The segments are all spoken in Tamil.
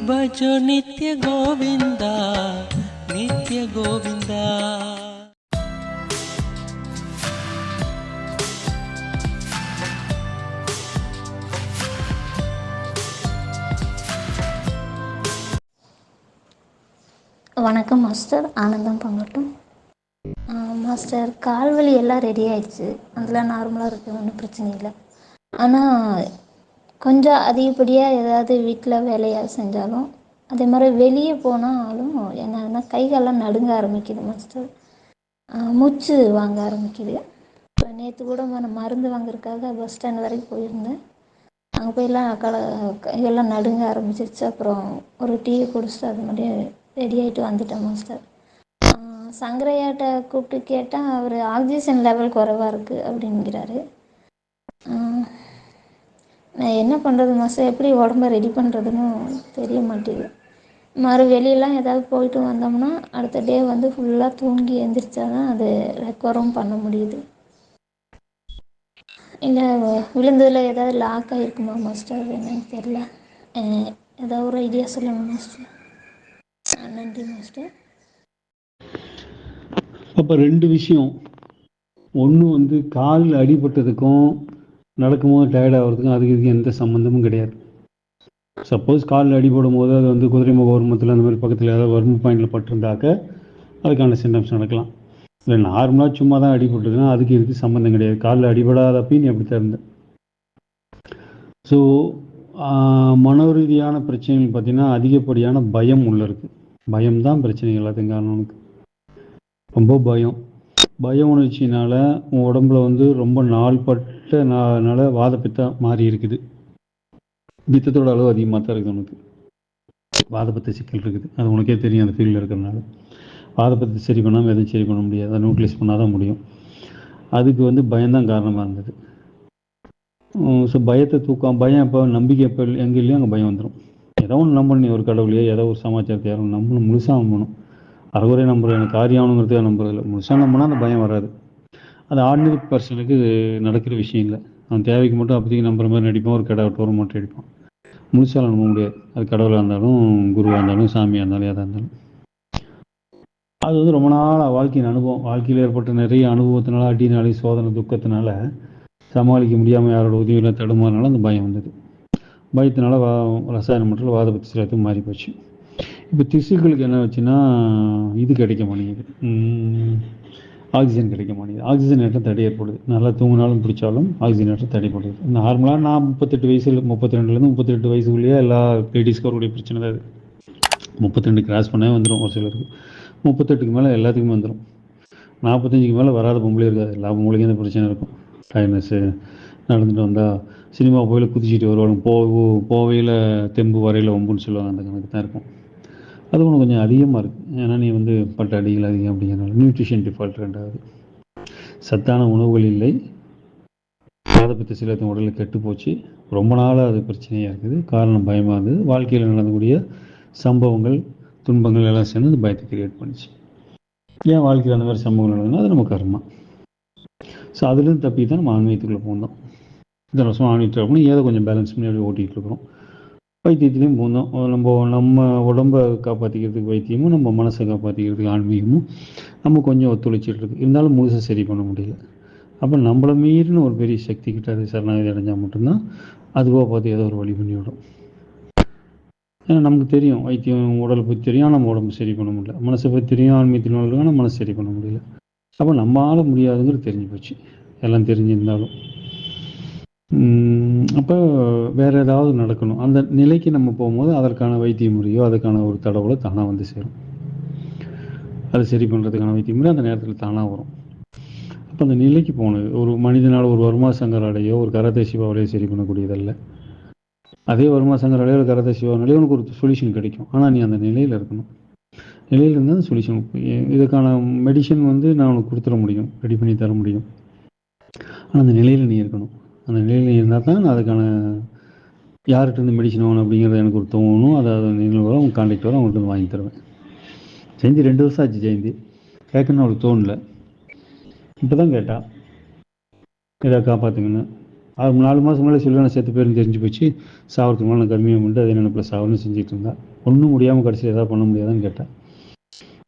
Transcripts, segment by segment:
ಭಜೋ ನಿತ್ಯ ಗೋವಿಂದ ನಿತ್ಯ ಗೋವಿಂದ. வணக்கம் மாஸ்டர், ஆனந்தம் பங்கட்டும். மாஸ்டர், கால்வலி எல்லாம் ரெடி ஆயிடுச்சு, அதெல்லாம் நார்மலாக இருக்குது, ஒன்றும் பிரச்சனை இல்லை. ஆனால் கொஞ்சம் அதிகப்படியாக ஏதாவது வீட்டில் வேலையாக செஞ்சாலும் அதே மாதிரி வெளியே போனாலும் என்னன்னா கைகாலெலாம் நடுங்க ஆரம்பிக்குது மாஸ்டர். மூச்சு வாங்க ஆரம்பிக்குது. இப்போ நேற்று கூட நான் மருந்து வாங்குறதுக்காக பஸ் ஸ்டாண்ட் வரைக்கும் போயிருந்தேன். அங்கே போயெல்லாம் கையெல்லாம் நடுங்க ஆரம்பிச்சிருச்சு. அப்புறம் ஒரு டீ குடிச்சிட்டு அது மாதிரி ரெடி ஆகிட்டு வந்துட்டேன் மாஸ்டர். சங்கரையாட்ட கூப்பிட்டு கேட்டால் அவர் ஆக்சிஜன் லெவல் குறைவாக இருக்குது அப்படிங்கிறாரு. நான் என்ன பண்ணுறது மாஸ்டர், எப்படி உடம்ப ரெடி பண்ணுறதுன்னு தெரிய மாட்டேங்குது. வெளியெல்லாம் ஏதாவது போயிட்டு வந்தோம்னா அடுத்த டே வந்து ஃபுல்லாக தூங்கி எழுந்திரிச்சா தான் அது ரெக்கவரும் பண்ண முடியுது. இல்லை விழுந்ததில் ஏதாவது லாக் ஆகிருக்குமா மாஸ்டர், என்னன்னு தெரில. ஏதாவது ஒரு ஐடியா சொல்லுங்கள் மாஸ்டர். நன்றி மாஸ்டர். அப்போ 2 விஷயம். ஒன்று வந்து கால் அடிபட்டதுக்கும் நடக்கும்போது டயர்ட் ஆகிறதுக்கும் அதுக்கு இதுக்கு எந்த சம்மந்தமும் கிடையாது. சப்போஸ் காலில் அடிபடும் போது அது வந்து குதிரைமுக வருமத்தில் அந்த மாதிரி பக்கத்தில் ஏதாவது வரும பாயிண்டில் பட்டிருந்தாக்க அதுக்கான சிம்டம்ஸ் நடக்கலாம். இல்லை நார்மலாக சும்மா தான் அடிபட்டுதுன்னா அதுக்கு இதுக்கு சம்மந்தம் கிடையாது. காலில் அடிபடாதப்பையும் நீ அப்படி தான் இருந்த. ஸோ மனோ ரீதியான பிரச்சனைகள் பார்த்திங்கன்னா அதிகப்படியான பயம் உள்ள இருக்குது. பயம்தான் பிரச்சனை எல்லாத்துக்கும் காரணம். உனக்கு ரொம்ப பயம் உணர்ச்சினால் உன் உடம்புல வந்து ரொம்ப நாள்பட்டனால வாதப்பித்தா மாறி இருக்குது. பித்தத்தோட அளவு அதிகமாக தான் இருக்குது. உனக்கு வாதப்பத்த சிக்கல் இருக்குது, அது உனக்கே தெரியும். அந்த ஃபீல்டில் இருக்கிறதுனால வாதப்பத்தை சரி பண்ணாமல் எதுவும் சரி பண்ண முடியாது. அதை நியூட்ரலைஸ் பண்ணால் தான் முடியும். அதுக்கு வந்து பயம்தான் காரணமாக இருந்தது. ஸோ பயத்தை பயம் எப்போ, நம்பிக்கை எப்போ எங்கே இல்லையோ அங்கே பயம் வந்துடும். ஏதோ ஒன்று நம்பணும். நீ ஒரு கடவுளையோ ஏதோ ஒரு சமாச்சாரத்தை யாரும் நம்பணும், முழுசாக நம்பணும். அறகுறையே நம்புகிறேன், எனக்கு காரியாகணுங்கிறதுக்காக நம்புறதில்லை. முழுசாக நம்பினா அந்த பயம் வராது. அது ஆர்டினரி பர்சனுக்கு நடக்கிற விஷயம் இல்லை. அவன் தேவைக்கு மட்டும் அப்போதைக்கு நம்புற மாதிரி நடிப்பான், ஒரு கடை டோர் மட்டும் அடிப்பான். முழுசாக நம்ப முடியாது. அது கடவுளாக இருந்தாலும் குருவாக இருந்தாலும் சாமியாக இருந்தாலும் எதாக இருந்தாலும். அது வந்து ரொம்ப நாள் வாழ்க்கையின் அனுபவம், வாழ்க்கையில் ஏற்பட்ட நிறைய அனுபவத்தினால, அடினாலே, சோதனை, துக்கத்தினால சமாளிக்க முடியாமல் யாரோட உதவியில் தடுமாறினால அந்த பயம் வந்தது. பயத்தினால ரசாயன மட்டத்தில் வாதப்பத்தி சிலத்துக்கு மாறி போச்சு. இப்போ திசுக்களுக்கு என்ன வச்சுன்னா இது கிடைக்க மாட்டேங்குது, ஆக்சிஜன் கிடைக்க மாட்டேங்குது. ஆக்சிஜன் ஏற்றம் தடை ஏற்படுது. நல்லா தூங்கினாலும் பிடிச்சாலும் ஆக்சிஜன் ஏற்றம் தடைப்படுது. நார்மலாக நான் 38 வயசில் 32லேருந்து 38 வயசுக்குள்ளேயே எல்லா லேடிஸ்க்கு வரக்கூடிய பிரச்சனை தான் அது. 32 கிராஸ் பண்ணவே வந்துடும் ஒரு சிலருக்கு. 38க்கு மேலே எல்லாத்துக்குமே வந்துடும். 45க்கு மேலே வராத பொம்பளே இருக்காது. எல்லா பொம்பளைக்கும் இந்த பிரச்சனை இருக்கும். டயர்னஸ்ஸு, நடந்துட்டு வந்தால் சினிமா போயில் குதிச்சுட்டு வருவாங்க, போவையில் தெம்பு வரையில் ஒம்புன்னு சொல்லுவாங்க. அந்த கணக்கு தான் இருக்கும். அது ஒன்று கொஞ்சம் அதிகமாக இருக்குது. ஏன்னா நீ வந்து பட்ட அடிகள் அதிகம் அப்படிங்கிறனால. நியூட்ரிஷன் டிஃபால்ட் 2வது. சத்தான உணவுகள் இல்லை. வாதப்பித்த சிலத்தின் உடலில் கெட்டு போச்சு. ரொம்ப நாளாக அது பிரச்சனையாக இருக்குது. காரணம் பயமாக இருந்தது. வாழ்க்கையில் நடந்தக்கூடிய சம்பவங்கள், துன்பங்கள் எல்லாம் சேர்ந்து அந்த பயத்தை கிரியேட் பண்ணிச்சு. ஏன் வாழ்க்கையில் அந்த மாதிரி சம்பவங்கள் நடந்ததுன்னா அது நம்ம கர்மா. ஸோ அதுலேருந்து தப்பி தான் நம்ம ஆன்மீகத்துக்குள்ளே போனோம். இத்தனை வருஷம் ஆன்மீகத்தில் போகணும், ஏதோ கொஞ்சம் பேலன்ஸ் பண்ணி அப்படி ஓட்டிகிட்டு இருக்கிறோம். வைத்தியத்துலேயும் போனோம். நம்ம உடம்பை காப்பாற்றிக்கிறதுக்கு வைத்தியமும், நம்ம மனசை காப்பாற்றிக்கிறதுக்கு ஆன்மீகமும் நம்ம கொஞ்சம் ஒத்துழைச்சிட்டு இருக்கு. இருந்தாலும் முழுசாக சரி பண்ண முடியல. அப்போ நம்மளை மீறின ஒரு பெரிய சக்தி கிட்ட அது சரணாகதி அடைஞ்சால் மட்டும்தான் அதுவாக பார்த்து ஏதோ ஒரு வழி பண்ணி விடும். ஏன்னா நமக்கு தெரியும் வைத்தியம் உடலை பற்றி தெரியும், நம்ம உடம்பு சரி பண்ண முடியல. மனசை பற்றி தெரியும், ஆன்மீகத்தின் ஆனால் மனசு சரி பண்ண முடியல. அப்போ நம்மளால் முடியாதுங்கிறது தெரிஞ்சு போச்சு. எல்லாம் தெரிஞ்சிருந்தாலும் அப்போ வேறு ஏதாவது நடக்கணும். அந்த நிலைக்கு நம்ம போகும்போது அதற்கான வைத்திய முறையோ அதுக்கான ஒரு தடவை தானாக வந்து சேரும். அதை சரி பண்ணுறதுக்கான வைத்திய முறை அந்த நேரத்தில் தானாக வரும். அப்போ அந்த நிலைக்கு போனது ஒரு மனிதனால் ஒரு வருமா சங்கராலையோ ஒரு கராத்தே சிவாவிலையோ சரி பண்ணக்கூடியதல்ல. அதே வருமா சங்கராலையோ ஒரு கராத்தே சிவாவினாலேயோ உனக்கு ஒரு சொல்யூஷன் கிடைக்கும். ஆனால் நீ அந்த நிலையில் இருக்கணும். நிலையில் இருந்தால் அந்த சொல்யூஷன். இதுக்கான மெடிசன் வந்து நான் உனக்கு கொடுத்துட முடியும், ரெடி பண்ணி தர முடியும். ஆனால் அந்த நிலையில் நீ இருக்கணும். அந்த நிலையில் இருந்தால் தான் அதுக்கான யார்கிட்ட இருந்து மெடிசன் வாங்கணும் அப்படிங்கிறது எனக்கு ஒரு தோணும். அதாவது நீங்கள் வர அவங்க கான்டாக்ட் வர அவங்கள்ட்ட வாங்கி தருவேன். ஜெயந்தி 2 வருஷம் ஆச்சு. ஜெயந்தி கேட்கணும்னு அவளுக்கு தோணல. இப்போ தான் கேட்டா ஏதாவது காப்பாற்றுங்கன்னு. 4 மாதம் முன்னாடி சொல்லி நான் செத்து பேருந்து தெரிஞ்சு போச்சு. சாவறதுக்கு மேலே நான் கம்மியாக பண்ணிட்டு அதை நினைப்பில் சாவன்னு செஞ்சுட்டு இருந்தா. ஒன்றும் முடியாமல் கடைசியில் எதாவது பண்ண முடியாதான்னு கேட்டேன்.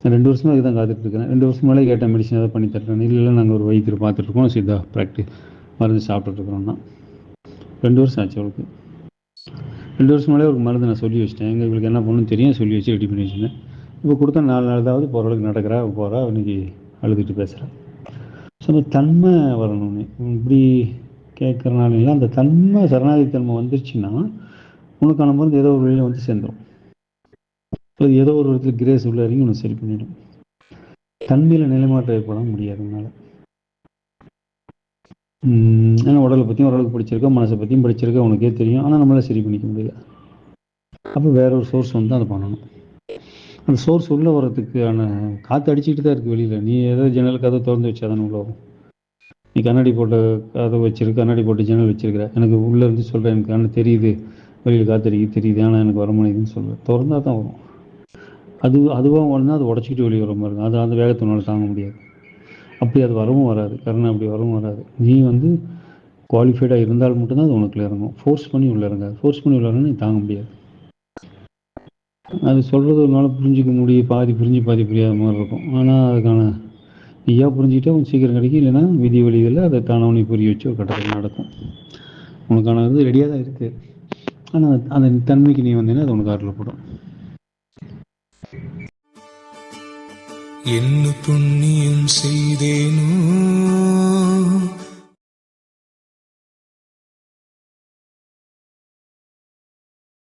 நான் 2 வருஷமாக அதுக்கு தான் காத்துட்ருக்கிறேன். 2 வருஷம் மேலே கேட்டேன், மெடிசன் எதாவது பண்ணி தரேன். இல்லை நாங்கள் ஒரு வைத்தியர் பார்த்துட்ருக்கோம், சித்தா மருந்து சாப்பிட்டுட்ருக்குறோன்னா. 2 வருஷம் ஆச்சு அவளுக்கு. 2 வருஷம் மேலே ஒரு மருந்து நான் சொல்லி வச்சிட்டேன். எங்களுக்கு என்ன பண்ணணும்னு தெரியும், சொல்லி வச்சு ரெடி பண்ணி வச்சுருந்தேன். இப்போ கொடுத்தா 4 நாளாவது போகிறவளுக்கு நடக்கிறா, போகிறா, இன்றைக்கி அழுதுட்டு பேசுகிறேன். ஸோ அந்த தன்மை வரணும்னு இப்படி கேட்குறனால இல்லை, அந்த தன்மை சரணாகதித்தன்மை வந்துருச்சுன்னா உனக்கான மருந்து ஏதோ ஒரு வழியில் வந்து சேர்ந்துடும். ஸோ ஏதோ ஒரு விதத்தில் கிரேஸ் உள்ள இறங்கி உனக்கு சரி பண்ணிடும். தன்மையில் நிலைமாற்றம் ஏற்பட முடியாதுனால. ஏன்னா உடலை பற்றியும் ஓரளவுக்கு படிச்சிருக்க, மனசை பற்றியும் படிச்சிருக்க, உனக்கே தெரியும். ஆனால் நம்மளால் சரி பண்ணிக்க முடியல. அப்போ வேற ஒரு சோர்ஸ் வந்து அதை பண்ணணும். அந்த சோர்ஸ் உள்ளே வரதுக்கான காற்று அடிச்சுக்கிட்டு தான் இருக்குது வெளியில். நீ ஏதோ ஜன்னல் கதை திறந்து வச்சா தானே உள்ள வரும். நீ கண்ணாடி போட்ட கதை வச்சிருக்க, கண்ணாடி போட்ட ஜன்னல் வச்சிருக்கிற, எனக்கு உள்ளே இருந்து சொல்கிறேன், எனக்கு கண்ணு தெரியுது, வெளியில் காற்றடிக்க தெரியுது, ஆனால் எனக்கு வர முடியுதுன்னு சொல்கிறேன். திறந்தா தான் வரும். அதுவாக ஒன்றா அது உடச்சிக்கிட்டு வெளியே வர மாதிரி இருக்கும். அது அந்த வேகத்தினால தாங்க முடியாது. அப்படி அது வரவும் வராது. கருணை அப்படி வரவும் வராது. நீ வந்து குவாலிஃபைடாக இருந்தால் மட்டும்தான் அது உனக்குள்ள இறங்கும். ஃபோர்ஸ் பண்ணி உள்ள இறங்காது. ஃபோர்ஸ் பண்ணி உள்ள இறங்க நீ தாங்க முடியாது. அது சொல்கிறது ஒரு நாள் புரிஞ்சிக்க முடியும், பாதி புரிஞ்சு பாதி புரியாத மாதிரி இருக்கும். ஆனால் அதுக்கான நீயா புரிஞ்சுக்கிட்டே கொஞ்சம் சீக்கிரம் கிடைக்கும். இல்லைன்னா விதி வழிகளில் அதை தானவனை புரிய வச்சு ஒரு கட்டத்தில் நடக்கும். உனக்கான இது ரெடியாக தான் இருக்குது. ஆனால் அந்த தன்மைக்கு நீ வந்தீங்கன்னா அது உனக்கு ஆற்றலப்படும். என்ன புண்ணியம் செய்தேனோ